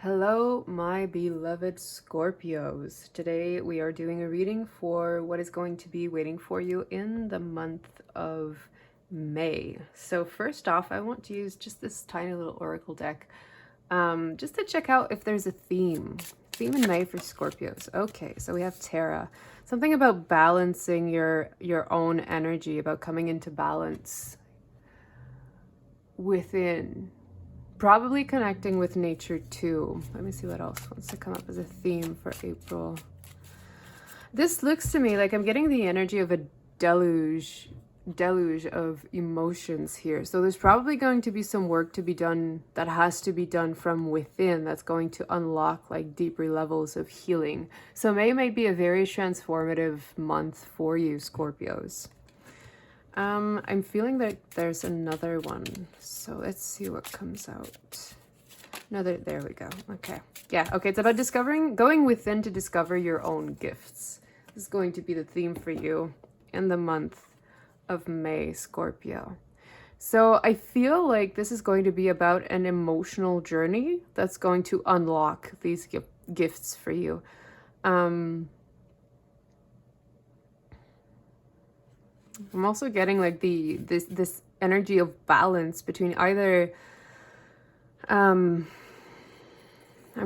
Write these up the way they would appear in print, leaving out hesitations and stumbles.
Hello, my beloved Scorpios. Today we are doing a reading for what is going to be waiting for you in the month of May. So first off, I want to use just this tiny little oracle deck just to check out if there's a theme. Theme in May for Scorpios. Okay, so we have Terra. Something about balancing your own energy, about coming into balance within. Probably connecting with nature too. Let me see what else wants to come up as a theme for April. This looks to me like I'm getting the energy of a deluge of emotions here. So there's probably going to be some work to be done that has to be done from within, that's going to unlock like deeper levels of healing. So May might be a very transformative month for you, Scorpios. I'm feeling that there's another one, so let's see what comes out. There we go. Okay. Yeah, okay, it's about going within to discover your own gifts. This is going to be the theme for you in the month of May, Scorpio. So I feel like this is going to be about an emotional journey that's going to unlock these gifts for you. I'm also getting like this energy of balance between either I'm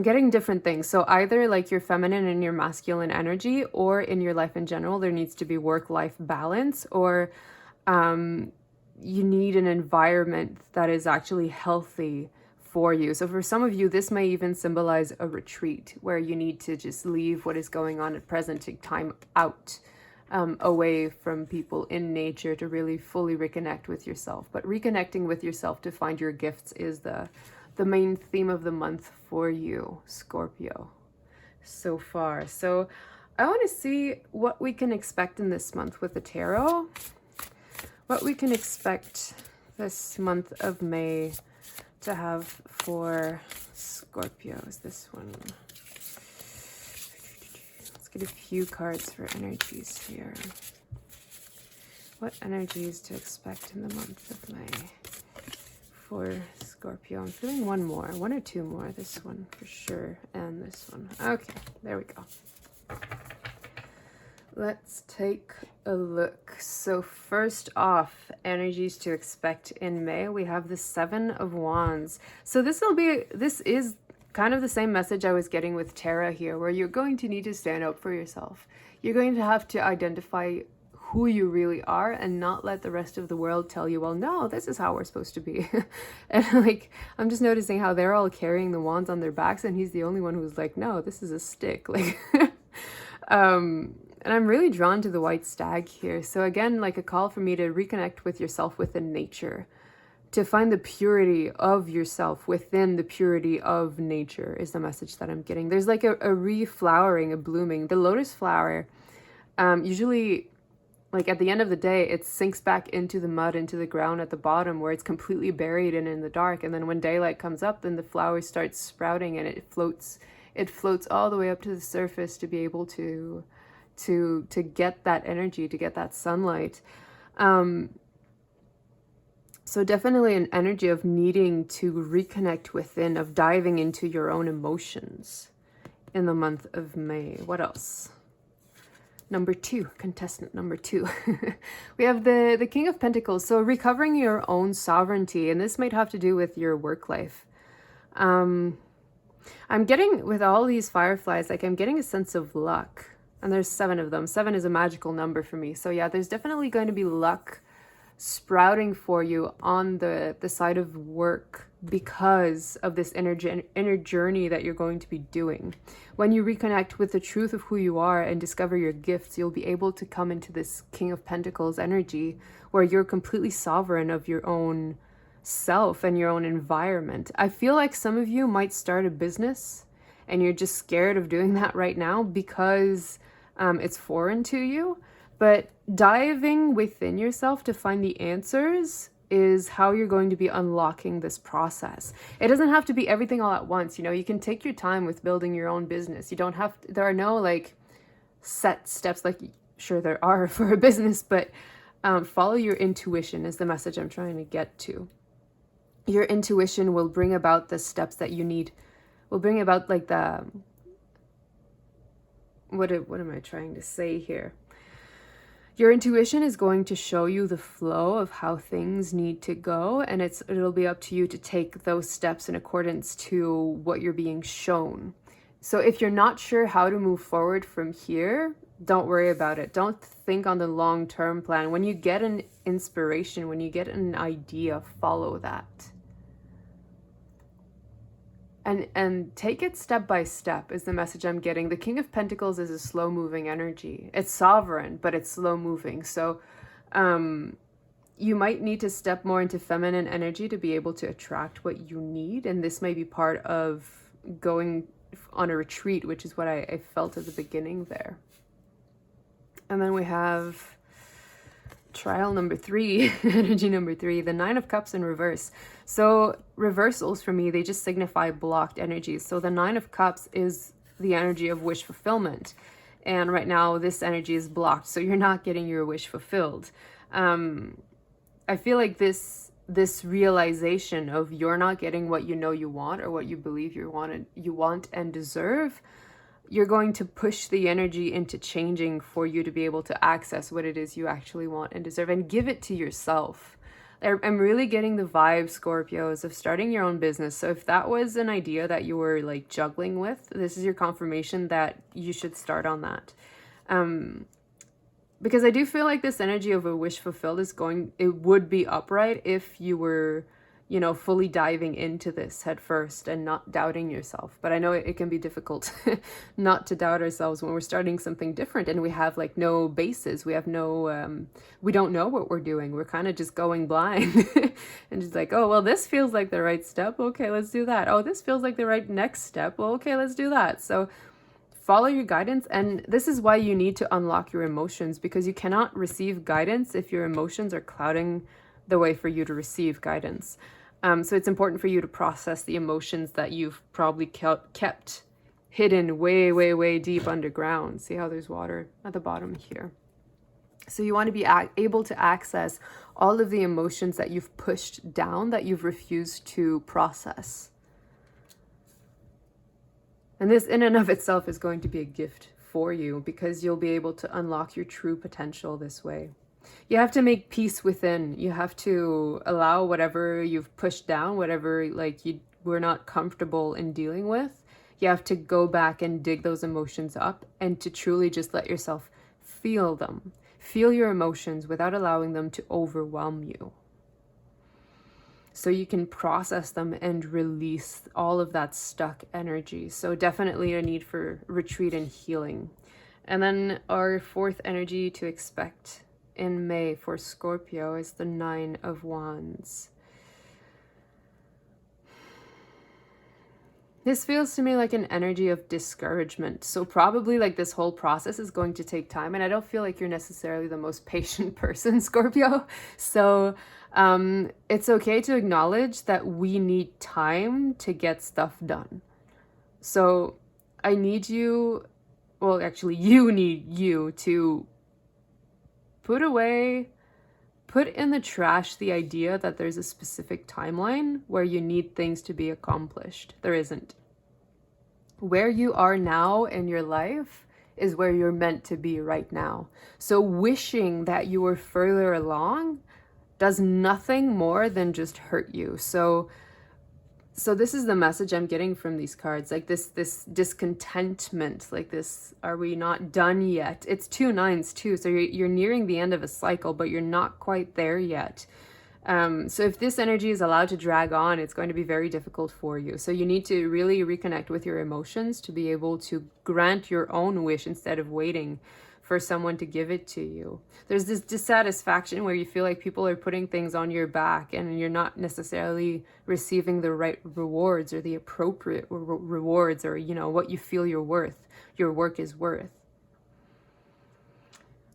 getting different things. So either like your feminine and your masculine energy, or in your life in general, there needs to be work-life balance, or you need an environment that is actually healthy for you. So for some of you, this may even symbolize a retreat where you need to just leave what is going on at present, take time out. Away from people in nature to really fully reconnect with yourself. But reconnecting with yourself to find your gifts is the main theme of the month for you, Scorpio, so far. So I want to see what we can expect in this month with the tarot. What we can expect this month of May to have for Scorpios. This one. Get a few cards for energies here. What energies to expect in the month of May for Scorpio? I'm feeling one or two more. This one for sure, and this one. Okay, there we go. Let's take a look. So first off, energies to expect in May. We have the Seven of Wands. So this is kind of the same message I was getting with Terra here, where you're going to need to stand up for yourself. You're going to have to identify who you really are and not let the rest of the world tell you, well, no, this is how we're supposed to be. And like, I'm just noticing how they're all carrying the wands on their backs and he's the only one who's like, no, this is a stick. Like, and I'm really drawn to the white stag here. So again, like a call for me to reconnect with yourself within nature, to find the purity of yourself within the purity of nature is the message that I'm getting. There's like a reflowering, a blooming. The lotus flower, usually like at the end of the day, it sinks back into the mud, into the ground at the bottom where it's completely buried and in the dark. And then when daylight comes up, then the flower starts sprouting and it floats all the way up to the surface to be able to get that energy, to get that sunlight. So definitely an energy of needing to reconnect within, of diving into your own emotions in the month of May. What else? Number two, contestant number two. We have the King of Pentacles. So recovering your own sovereignty, and this might have to do with your work life. I'm getting, with all these fireflies, like I'm getting a sense of luck. And there's 7 of them. 7 is a magical number for me. So yeah, there's definitely going to be luck sprouting for you on the side of work because of this inner journey that you're going to be doing. When you reconnect with the truth of who you are and discover your gifts, you'll be able to come into this King of Pentacles energy where you're completely sovereign of your own self and your own environment. I feel like some of you might start a business and you're just scared of doing that right now because it's foreign to you. But diving within yourself to find the answers is how you're going to be unlocking this process. It doesn't have to be everything all at once. You know, you can take your time with building your own business. You don't have to, there are no like set steps, like sure there are for a business, but follow your intuition is the message I'm trying to get to. Your intuition will bring about the steps that you need will bring about like the, what am I trying to say here? Your intuition is going to show you the flow of how things need to go, and it'll be up to you to take those steps in accordance to what you're being shown. So if you're not sure how to move forward from here, don't worry about it. Don't think on the long-term plan. When you get an inspiration, when you get an idea, follow that. And take it step by step is the message I'm getting. The King of Pentacles is a slow-moving energy. It's sovereign, but it's slow-moving. So you might need to step more into feminine energy to be able to attract what you need. And this may be part of going on a retreat, which is what I felt at the beginning there. And then we have trial number 3, energy number 3, the 9 of Cups in reverse. So reversals for me, they just signify blocked energies. So the 9 of Cups is the energy of wish fulfillment. And right now this energy is blocked. So you're not getting your wish fulfilled. I feel like this realization of you're not getting what you know you want or what you believe you want and deserve, you're going to push the energy into changing for you to be able to access what it is you actually want and deserve, and give it to yourself. I'm really getting the vibe, Scorpios, of starting your own business. So if that was an idea that you were like juggling with, this is your confirmation that you should start on that. Because I do feel like this energy of a wish fulfilled it would be upright if you were, you know, fully diving into this head first and not doubting yourself. But I know it can be difficult not to doubt ourselves when we're starting something different and we have like no basis. We have no, we don't know what we're doing. We're kind of just going blind and just like, oh, well, this feels like the right step. Okay, let's do that. Oh, this feels like the right next step. Well, okay, let's do that. So follow your guidance. And this is why you need to unlock your emotions, because you cannot receive guidance if your emotions are clouding the way for you to receive guidance. So it's important for you to process the emotions that you've probably kept hidden way, way, way deep underground. See how there's water at the bottom here. So you want to be able to access all of the emotions that you've pushed down, that you've refused to process. And this in and of itself is going to be a gift for you, because you'll be able to unlock your true potential this way. You have to make peace within. You have to allow whatever you've pushed down, whatever like you were not comfortable in dealing with. You have to go back and dig those emotions up and to truly just let yourself feel them. Feel your emotions without allowing them to overwhelm you, so you can process them and release all of that stuck energy. So definitely a need for retreat and healing. And then our 4th energy to expect in May for Scorpio is the 9 of Wands. This feels to me like an energy of discouragement. So probably like this whole process is going to take time, and I don't feel like you're necessarily the most patient person, Scorpio. So it's okay to acknowledge that we need time to get stuff done. So I need you, well, actually you need you to put in the trash the idea that there's a specific timeline where you need things to be accomplished. There isn't. Where you are now in your life is where you're meant to be right now. So wishing that you were further along does nothing more than just hurt you. So this is the message I'm getting from these cards, like this discontentment, like this, are we not done yet? It's 2 9s too, so you're nearing the end of a cycle, but you're not quite there yet. So if this energy is allowed to drag on, it's going to be very difficult for you. So you need to really reconnect with your emotions to be able to grant your own wish instead of waiting for someone to give it to you. There's this dissatisfaction where you feel like people are putting things on your back and you're not necessarily receiving the right rewards or the appropriate rewards, or, you know, what you feel your work is worth.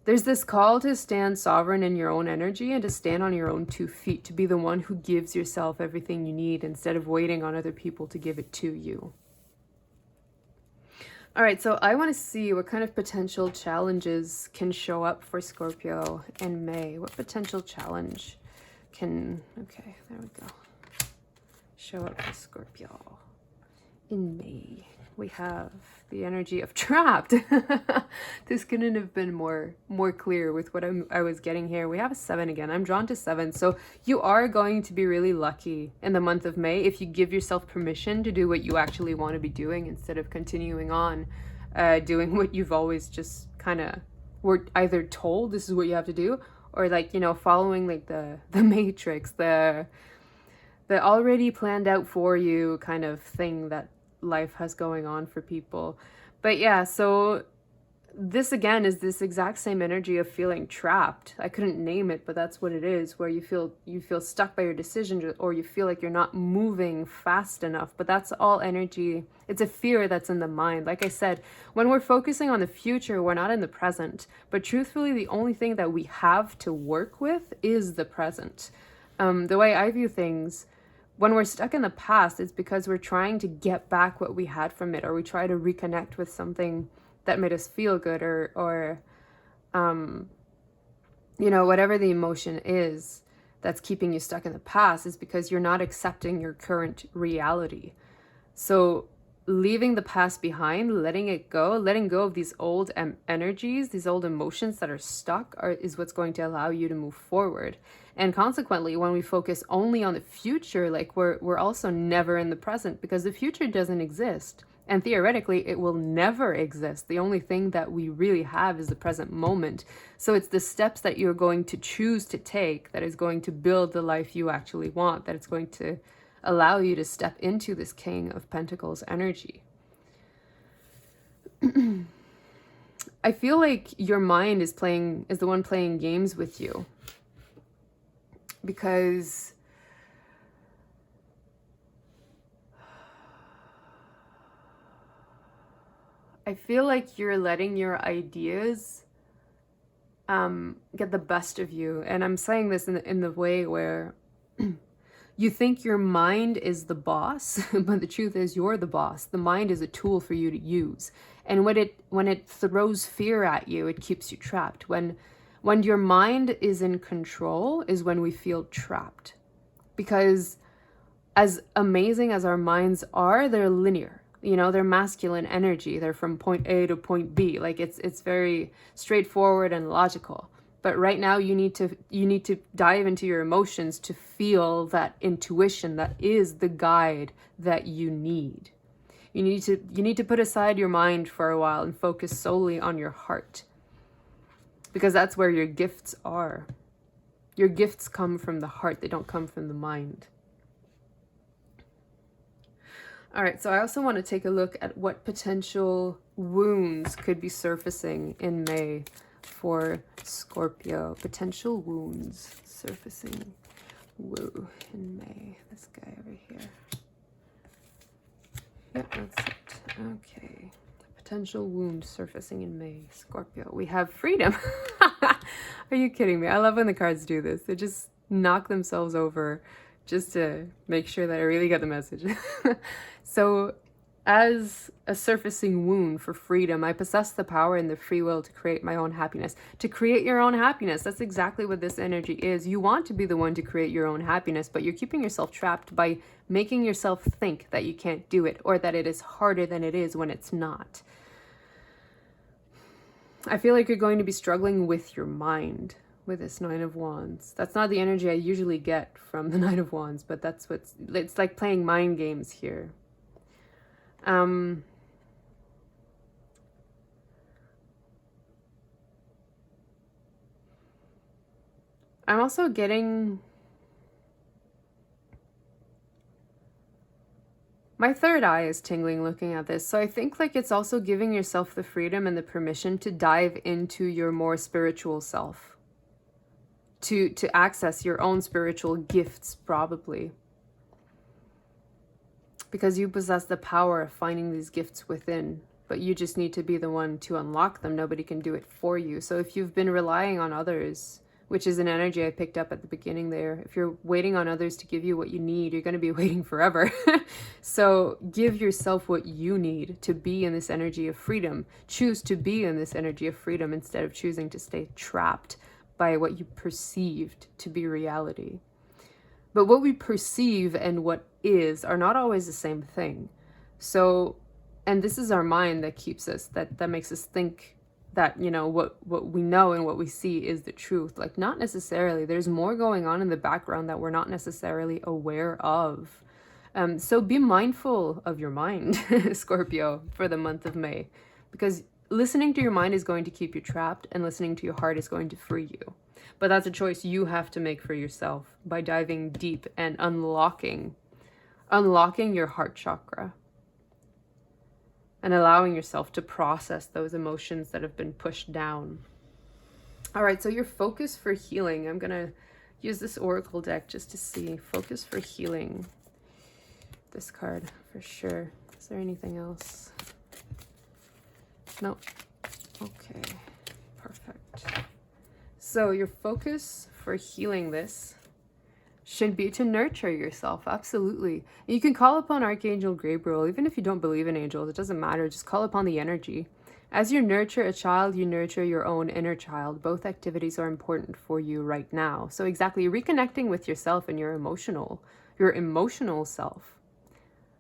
There's this call to stand sovereign in your own energy and to stand on your own 2 feet, to be the one who gives yourself everything you need instead of waiting on other people to give it to you. All right, so I want to see what kind of potential challenges can show up for Scorpio in May. What potential challenge can, okay, there we go, show up for Scorpio In May, we have the energy of trapped. This couldn't have been more clear with what I was getting here. We have a 7 again. I'm drawn to 7. So you are going to be really lucky in the month of May if you give yourself permission to do what you actually want to be doing instead of continuing on doing what you've always just kind of were either told this is what you have to do, or like, you know, following like the matrix, the already planned out for you kind of thing that life has going on for people. But yeah, so this again is this exact same energy of feeling trapped. I couldn't name it, but that's what it is, where you feel stuck by your decision, or you feel like you're not moving fast enough. But that's all energy. It's a fear that's in the mind. Like I said, when we're focusing on the future, we're not in the present. But truthfully, the only thing that we have to work with is the present. The way I view things, when we're stuck in the past, it's because we're trying to get back what we had from it, or we try to reconnect with something that made us feel good, or you know, whatever the emotion is that's keeping you stuck in the past is because you're not accepting your current reality. So leaving the past behind, letting it go, letting go of these old energies, these old emotions that are stuck is what's going to allow you to move forward. And consequently, when we focus only on the future, like we're also never in the present, because the future doesn't exist. And theoretically, it will never exist. The only thing that we really have is the present moment. So it's the steps that you're going to choose to take that is going to build the life you actually want, that it's going to allow you to step into this King of Pentacles energy. I feel like your mind is the one playing games with you, because I feel like you're letting your ideas get the best of you. And I'm saying this in the way where you think your mind is the boss, but the truth is you're the boss. The mind is a tool for you to use. And when it throws fear at you, it keeps you trapped. When your mind is in control is when we feel trapped. Because as amazing as our minds are, they're linear. You know, they're masculine energy. They're from point A to point B. Like it's very straightforward and logical. But right now you need to dive into your emotions to feel that intuition that is the guide that you need. You need to put aside your mind for a while and focus solely on your heart. Because that's where your gifts are. Your gifts come from the heart. They don't come from the mind. All right, so I also want to take a look at what potential wounds could be surfacing in May for Scorpio. Potential wounds surfacing. Woo, in May. This guy over here. Yep, that's it. Okay. Potential wound surfacing in May, Scorpio. We have freedom. Are you kidding me? I love when the cards do this. They just knock themselves over just to make sure that I really get the message. So as a surfacing wound for freedom, I possess the power and the free will to create my own happiness. To create your own happiness, that's exactly what this energy is. You want to be the one to create your own happiness, but you're keeping yourself trapped by making yourself think that you can't do it, or that it is harder than it is when it's not. I feel like you're going to be struggling with your mind with this Nine of Wands. That's not the energy I usually get from the Nine of Wands, but it's like playing mind games here. I'm also getting my third eye is tingling looking at this. So I think like it's also giving yourself the freedom and the permission to dive into your more spiritual self. To access your own spiritual gifts, probably. Because you possess the power of finding these gifts within, but you just need to be the one to unlock them. Nobody can do it for you. So if you've been relying on others, which is an energy I picked up at the beginning there, if you're waiting on others to give you what you need, you're going to be waiting forever. So give yourself what you need to be in this energy of freedom. Choose to be in this energy of freedom instead of choosing to stay trapped by what you perceived to be reality. But what we perceive and what is are not always the same thing. So, and this is our mind that keeps us, that makes us think that, you know, what we know and what we see is the truth. Like, not necessarily. There's more going on in the background that we're not necessarily aware of. So be mindful of your mind, Scorpio, for the month of May, because listening to your mind is going to keep you trapped, and listening to your heart is going to free you. But that's a choice you have to make for yourself by diving deep and unlocking your heart chakra and allowing yourself to process those emotions that have been pushed down. All right, so your focus for healing. I'm going to use this oracle deck just to see. Focus for healing. This card for sure. Is there anything else? No. Okay, perfect. So your focus for healing this should be to nurture yourself. Absolutely. You can call upon Archangel Gabriel, even if you don't believe in angels, it doesn't matter. Just call upon the energy. As you nurture a child, you nurture your own inner child. Both activities are important for you right now. So exactly, reconnecting with yourself and your emotional self.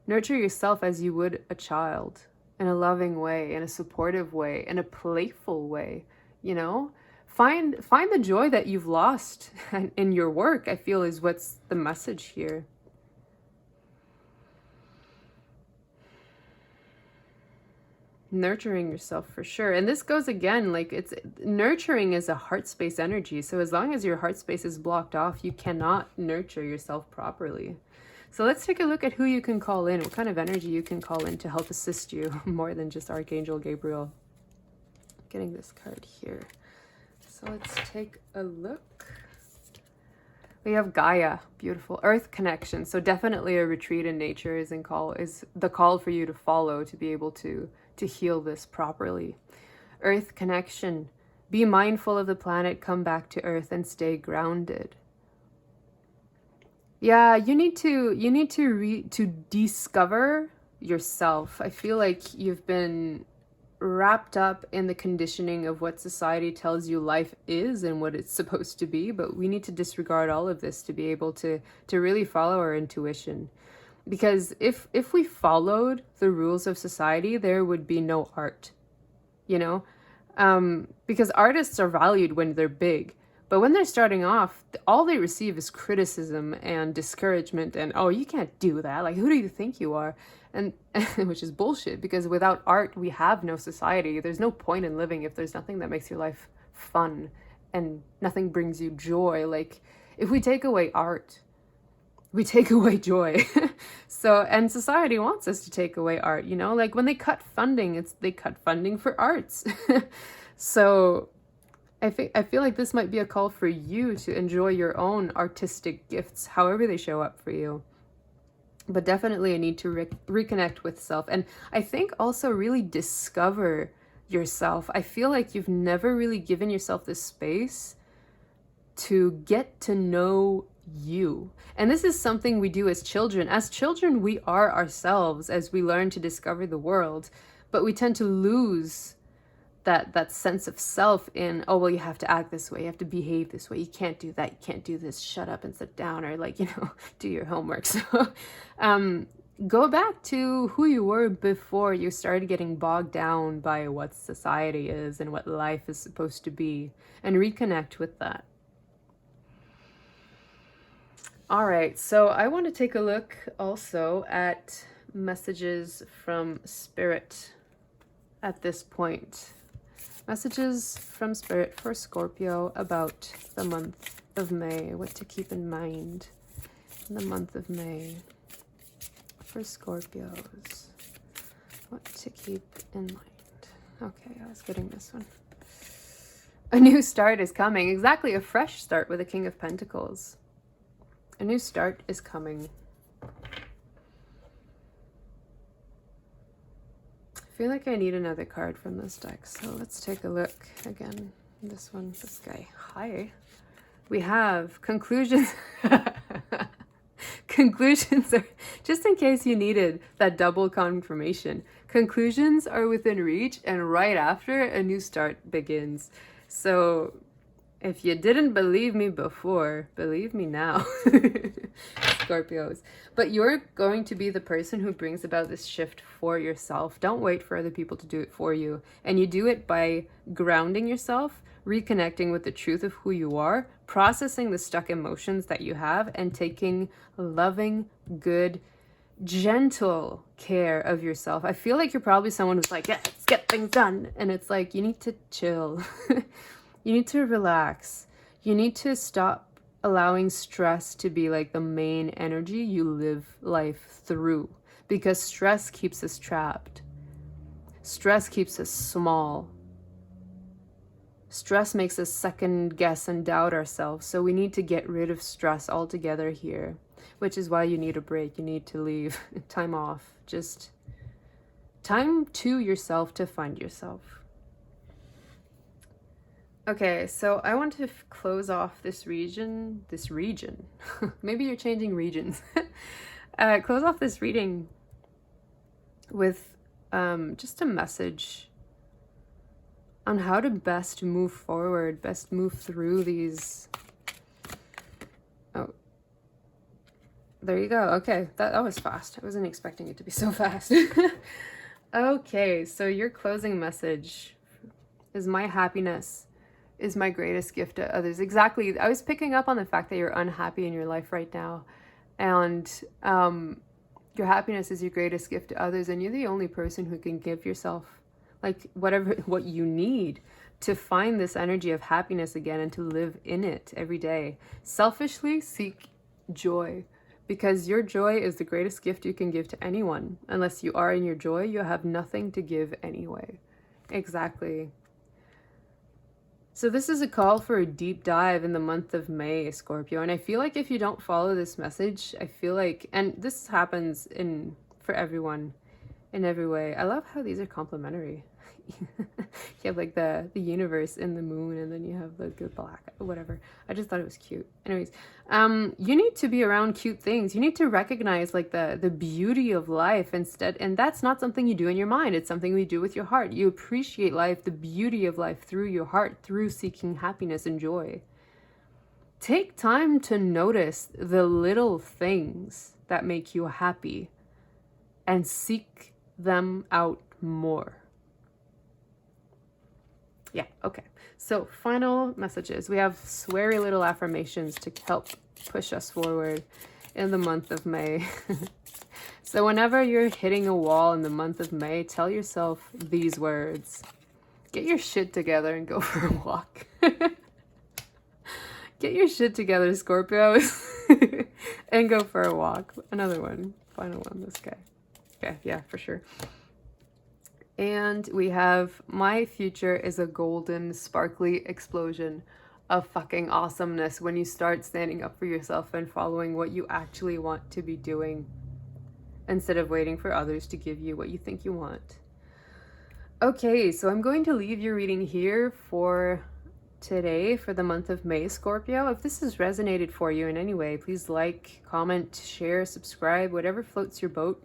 Nurture yourself as you would a child, in a loving way, in a supportive way, in a playful way, you know? Find the joy that you've lost in your work, I feel, is what's the message here. Nurturing yourself for sure. And this goes again, like, it's nurturing is a heart space energy. So as long as your heart space is blocked off, you cannot nurture yourself properly. So let's take a look at who you can call in, what kind of energy you can call in to help assist you more than just Archangel Gabriel. Getting this card here. So let's take a look. We have Gaia, beautiful earth connection. So definitely a retreat in nature is the call for you to follow to be able to heal this properly. Earth connection. Be mindful of the planet, come back to earth and stay grounded. Yeah, you need to discover yourself. I feel like you've been wrapped up in the conditioning of what society tells you life is and what it's supposed to be, but we need to disregard all of this to be able to really follow our intuition. Because if we followed the rules of society, there would be no art, you know? Because artists are valued when they're big. But when they're starting off, all they receive is criticism and discouragement and, oh, you can't do that. Like, who do you think you are? And which is bullshit, because without art, we have no society. There's no point in living if there's nothing that makes your life fun and nothing brings you joy. Like, if we take away art, we take away joy. So, and society wants us to take away art, you know? Like, when they cut funding, they cut funding for arts. So I feel like this might be a call for you to enjoy your own artistic gifts, however they show up for you. But definitely a need to reconnect with self. And I think also really discover yourself. I feel like you've never really given yourself the space to get to know you. And this is something we do as children. As children, we are ourselves as we learn to discover the world. But we tend to lose that sense of self in, oh, well, you have to act this way, you have to behave this way, you can't do that, you can't do this, shut up and sit down, or like, you know, do your homework. So go back to who you were before you started getting bogged down by what society is and what life is supposed to be, and reconnect with that. All right, so I want to take a look also at messages from Spirit at this point. Messages from Spirit for Scorpio about the month of May. What to keep in mind in the month of May for Scorpios. What to keep in mind. Okay, I was getting this one. A new start is coming. Exactly, a fresh start with the King of Pentacles. A new start is coming. I feel like I need another card from this deck, so let's take a look again. This one, this guy. Hi. We have conclusions. Conclusions are, just in case you needed that double confirmation, conclusions are within reach, and right after, a new start begins. So If you didn't believe me before, believe me now. Scorpios. But you're going to be the person who brings about this shift for yourself. Don't wait for other people to do it for you. And you do it by grounding yourself, reconnecting with the truth of who you are, processing the stuck emotions that you have, and taking loving, good, gentle care of yourself. I feel like you're probably someone who's like, yeah, let's get things done. And it's like, you need to chill. You need to relax. You need to stop allowing stress to be like the main energy you live life through, because stress keeps us trapped. Stress keeps us small. Stress makes us second guess and doubt ourselves. So we need to get rid of stress altogether here, which is why you need a break. You need to leave time off, just time to yourself to find yourself. Okay, so I want to close off this region. Maybe you're changing regions. Close off this reading with just a message on how to best move forward, best move through these. Oh, there you go. Okay, that was fast. I wasn't expecting it to be so fast. Okay, so your closing message is my happiness is my greatest gift to others. Exactly. I was picking up on the fact that you're unhappy in your life right now. And your happiness is your greatest gift to others. And you're the only person who can give yourself like what you need to find this energy of happiness again and to live in it every day. Selfishly seek joy, because your joy is the greatest gift you can give to anyone. Unless you are in your joy, you have nothing to give anyway. Exactly. So this is a call for a deep dive in the month of May, Scorpio. And I feel like if you don't follow this message, I feel like, and this happens for everyone in every way. I love how these are complementary. You have like the universe and the moon, and then you have like the black, whatever. I just thought it was cute. Anyways, you need to be around cute things. You need to recognize like the beauty of life instead. And that's not something you do in your mind. It's something you do with your heart. You appreciate life, the beauty of life through your heart, through seeking happiness and joy. Take time to notice the little things that make you happy and seek them out more. Yeah, okay. So final messages. We have sweary little affirmations to help push us forward in the month of May. So whenever you're hitting a wall in the month of May, tell yourself these words. Get your shit together and go for a walk. Get your shit together, Scorpios, and go for a walk. Another one. Final one, this guy. Okay, yeah, for sure. And we have, my future is a golden, sparkly explosion of fucking awesomeness when you start standing up for yourself and following what you actually want to be doing instead of waiting for others to give you what you think you want. Okay, so I'm going to leave your reading here for today for the month of May, Scorpio. If this has resonated for you in any way, please like, comment, share, subscribe, whatever floats your boat.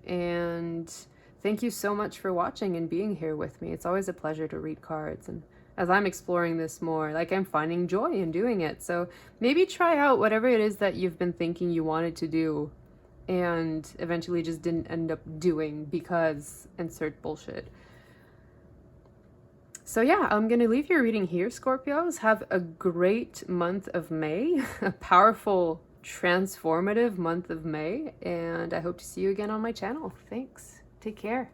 And thank you so much for watching and being here with me. It's always a pleasure to read cards. And as I'm exploring this more, like I'm finding joy in doing it. So maybe try out whatever it is that you've been thinking you wanted to do and eventually just didn't end up doing because insert bullshit. So yeah, I'm going to leave your reading here, Scorpios. Have a great month of May, a powerful, transformative month of May, and I hope to see you again on my channel. Thanks. Take care.